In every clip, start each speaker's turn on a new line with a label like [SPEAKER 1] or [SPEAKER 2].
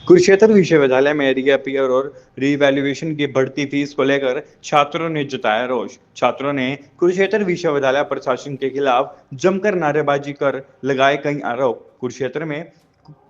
[SPEAKER 1] कुरुक्षेत्र विश्वविद्यालय में रीअपियर और रीवैल्यूएशन की बढ़ती फीस को लेकर छात्रों ने जताया रोष। छात्रों ने कुरुक्षेत्र विश्वविद्यालय प्रशासन के खिलाफ जमकर नारेबाजी कर लगाए कई आरोप।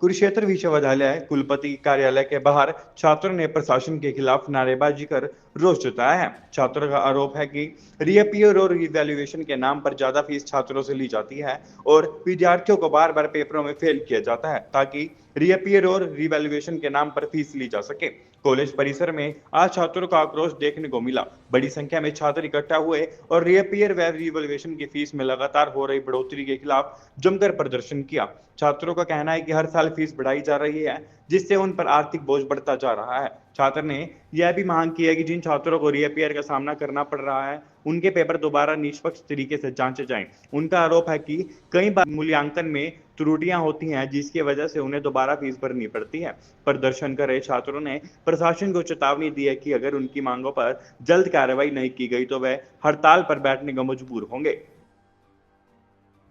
[SPEAKER 1] कुरुक्षेत्र विश्वविद्यालय कुलपति कार्यालय के बाहर छात्रों ने प्रशासन के खिलाफ नारेबाजी कर रोष जताया है। छात्रों का आरोप है कि रीअपियर और रिवैल्यूएशन के नाम पर ज्यादा फीस छात्रों से ली जाती है और विद्यार्थियों को बार बार पेपरों में फेल किया जाता है ताकि रीअपियर और रिवैल्यूएशन के नाम पर फीस ली जा सके। कॉलेज परिसर में आज छात्रों का आक्रोश देखने को मिला। बड़ी संख्या में छात्र इकट्ठा हुए और रीअपियर व रिवैल्यूएशन की फीस में लगातार हो रही बढ़ोतरी के खिलाफ जमकर प्रदर्शन किया। छात्रों का कहना है कि हर साल फीस बढ़ाई जा रही है, जिससे उन पर आर्थिक बोझ बढ़ता जा रहा है। छात्र ने यह भी मांग की है कि जिन छात्रों को रीअपियर का सामना करना पड़ रहा है, उनके पेपर दोबारा निष्पक्ष तरीके से जांचे जाएं। उनका आरोप है कि कई बार मूल्यांकन में त्रुटियां होती हैं, जिसकी वजह से उन्हें दोबारा फीस भरनी पड़ती है। प्रदर्शन कर रहे छात्रों ने प्रशासन को चेतावनी दी है कि अगर उनकी मांगों पर जल्द कार्रवाई नहीं की गई तो वह हड़ताल पर बैठने को मजबूर होंगे।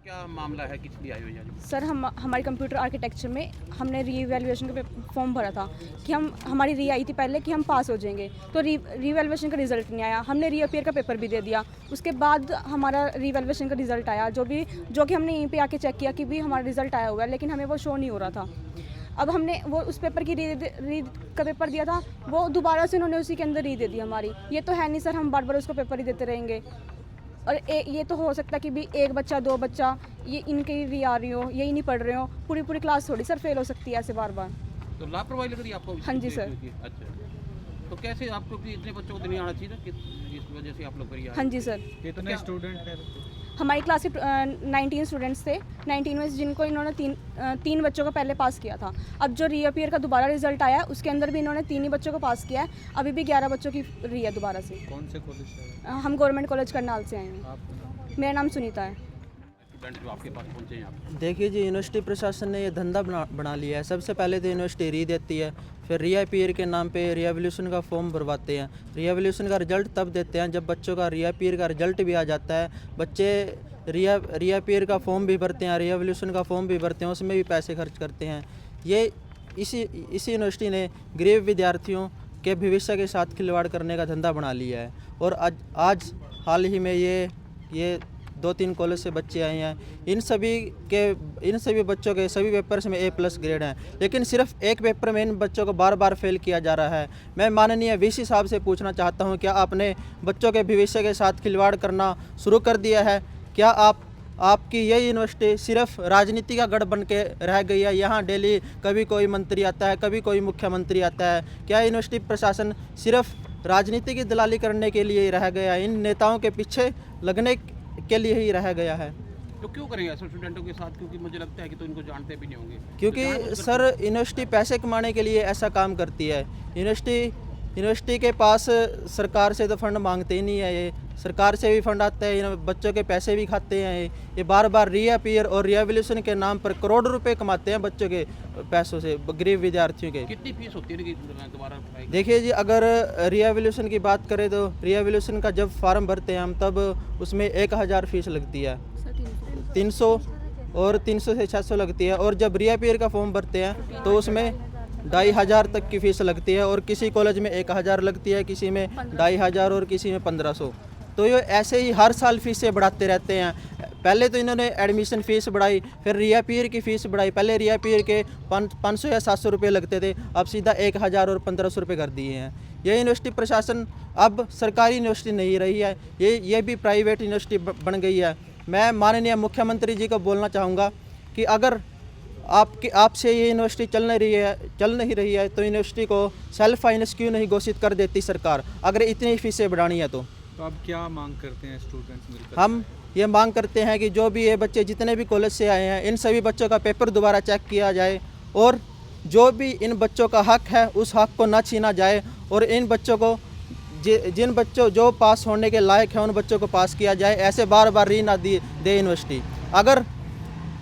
[SPEAKER 2] क्या मामला है, किस लिए आए हो यहाँ?
[SPEAKER 3] सर हमारे कंप्यूटर आर्किटेक्चर में हमने रीवैल्यूएशन का फॉर्म भरा था कि हमारी री आई थी पहले कि हम पास हो जाएंगे, तो रीवैल्यूएशन का रिजल्ट नहीं आया। हमने रीअपियर का पेपर भी दे दिया। उसके बाद हमारा रीवैल्यूएशन का रिजल्ट आया, जो कि हमने यहीं पे आके चेक किया कि भी हमारा रिजल्ट आया हुआ है, लेकिन हमें वो शो नहीं हो रहा था। अब हमने वो उस पेपर की री का पेपर दिया था, वो दोबारा से उन्होंने उसी के अंदर री दे दी हमारी। ये तो है नहीं सर, हम बार बार उसको पेपर ही देते रहेंगे। और ये तो हो सकता है कि भी एक बच्चा दो बच्चा ये इनकी री आ रही हो, यही नहीं पढ़ रहे हो, पूरी क्लास थोड़ी सर फेल हो सकती है ऐसे बार बार।
[SPEAKER 2] तो लापरवाही लग रही है आपको?
[SPEAKER 3] हाँ जी सर।
[SPEAKER 2] अच्छा, तो कैसे आपको कि इतने बच्चों को तो नहीं आना चाहिए ना, कि इस वजह से आप लोग करिए?
[SPEAKER 3] हाँ जी सर।
[SPEAKER 2] कितने स्टूडेंट हैं?
[SPEAKER 3] हमारी क्लास के 19 स्टूडेंट्स थे। 19 में जिनको इन्होंने तीन बच्चों को पहले पास किया था। अब जो रीअपियर का दोबारा रिजल्ट आया उसके अंदर भी इन्होंने 3 ही बच्चों को पास किया है। अभी भी 11 बच्चों की री है दोबारा से।
[SPEAKER 2] कौन से कॉलेज से?
[SPEAKER 3] हम गवर्नमेंट कॉलेज करनाल से आए हैं। मेरा नाम सुनीता है।
[SPEAKER 2] स्टूडेंट जो आपके पास पहुँचे हैं आप?
[SPEAKER 4] देखिए जी, यूनिवर्सिटी प्रशासन ने ये धंधा बना लिया है। सबसे पहले तो यूनिवर्सिटी री देती है, फिर रीअपियर के नाम पे रिवैल्यूएशन का फॉर्म भरवाते हैं। रिवैल्यूएशन का रिजल्ट तब देते हैं जब बच्चों का रीअपियर का रिजल्ट भी आ जाता है। बच्चे रीअपियर का फॉर्म भी भरते हैं, रिवैल्यूएशन का फॉर्म भी भरते हैं, उसमें भी पैसे खर्च करते हैं। ये इसी यूनिवर्सिटी ने गरीब विद्यार्थियों के भविष्य के साथ खिलवाड़ करने का धंधा बना लिया है। और आज हाल ही में ये 2-3 कॉलेज से बच्चे आए हैं। इन सभी बच्चों के सभी पेपर्स में A+ ग्रेड हैं, लेकिन सिर्फ एक पेपर में इन बच्चों को बार बार फेल किया जा रहा है। मैं माननीय VC साहब से पूछना चाहता हूं, क्या आपने बच्चों के भविष्य के साथ खिलवाड़ करना शुरू कर दिया है? क्या आपकी ये यूनिवर्सिटी सिर्फ राजनीति का गढ़ बन के रह गई है? यहाँ डेली कभी कोई मंत्री आता है, कभी कोई मुख्यमंत्री आता है। क्या यूनिवर्सिटी प्रशासन सिर्फ राजनीति की दलाली करने के लिए ही रह गया है? इन नेताओं के पीछे लगने के लिए ही रह गया है।
[SPEAKER 2] तो क्यों करेंगे ऐसे स्टूडेंटों के साथ? क्योंकि मुझे लगता है कि तो इनको जानते भी नहीं होंगे।
[SPEAKER 4] क्योंकि सर यूनिवर्सिटी पैसे कमाने के लिए ऐसा काम करती है। यूनिवर्सिटी के पास सरकार से तो फंड मांगते ही नहीं है। ये सरकार से भी फंड आता है, बच्चों के पैसे भी खाते हैं। ये बार बार रीअपियर और रिवैल्यूएशन के नाम पर करोड़ों रुपए कमाते हैं बच्चों के पैसों से, गरीब विद्यार्थियों के।
[SPEAKER 2] कितनी फीस होती है दोबारा?
[SPEAKER 4] देखिए जी, अगर रिवैल्यूएशन की बात करें तो रिवैल्यूएशन का जब फॉर्म भरते हैं हम, तब उसमें 1000 फीस लगती है, 300 और 300 से 600 लगती है। और जब रीअपियर का फॉर्म भरते हैं तो उसमें 2500 तक की फ़ीस लगती है। और किसी कॉलेज में 1000 लगती है, किसी में 2500 और किसी में 1500। तो ये ऐसे ही हर साल फीसें बढ़ाते रहते हैं। पहले तो इन्होंने एडमिशन फ़ीस बढ़ाई, फिर रीअपियर की फ़ीस बढ़ाई। पहले रीअपियर के 500 या 700 रुपये लगते थे, अब सीधा 1000 और 1500 रुपये कर दिए हैं। ये यूनिवर्सिटी प्रशासन अब सरकारी यूनिवर्सिटी नहीं रही है, ये भी प्राइवेट यूनिवर्सिटी बन गई है। मैं माननीय मुख्यमंत्री जी को बोलना चाहूँगा कि अगर आपसे ये यूनिवर्सिटी चल नहीं रही है तो यूनिवर्सिटी को सेल्फ फाइनेंस क्यों नहीं घोषित कर देती सरकार, अगर इतनी फीसें बढ़ानी है तो।
[SPEAKER 5] आप क्या मांग करते हैं स्टूडेंट्स मिलकर?
[SPEAKER 4] हम ये मांग करते हैं कि जो भी ये बच्चे जितने भी कॉलेज से आए हैं, इन सभी बच्चों का पेपर दोबारा चेक किया जाए और जो भी इन बच्चों का हक है उस हक को न छीना जाए। और इन बच्चों को जिन बच्चों जो पास होने के लायक हैं उन बच्चों को पास किया जाए। ऐसे बार बार री ना दे यूनिवर्सिटी। अगर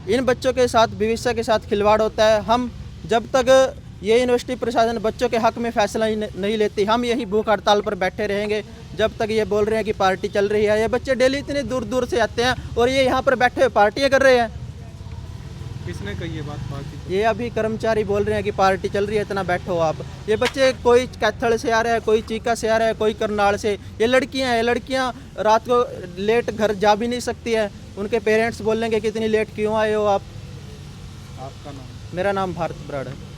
[SPEAKER 4] इन बच्चों के साथ भविष्य के साथ खिलवाड़ होता है, हम जब तक ये यूनिवर्सिटी प्रशासन बच्चों के हक में फैसला नहीं लेती, हम यही भूख हड़ताल पर बैठे रहेंगे जब तक ये बोल रहे हैं कि पार्टी चल रही है। ये बच्चे डेली इतने दूर दूर से आते हैं और ये यहाँ पर बैठे हुए पार्टियाँ कर रहे हैं।
[SPEAKER 5] किसने कही ये बात पार्टी
[SPEAKER 4] ये अभी कर्मचारी बोल रहे हैं कि पार्टी चल रही है, इतना बैठो आप। ये बच्चे कोई कैथल से आ रहा है, कोई चीका से आ रहा है, कोई करनाल से। ये लड़कियां रात को लेट घर जा भी नहीं सकती है। उनके पेरेंट्स बोलेंगे कि इतनी लेट क्यों आए हो आप।
[SPEAKER 5] आपका नाम?
[SPEAKER 4] मेरा नाम भारत ब्राड़ है।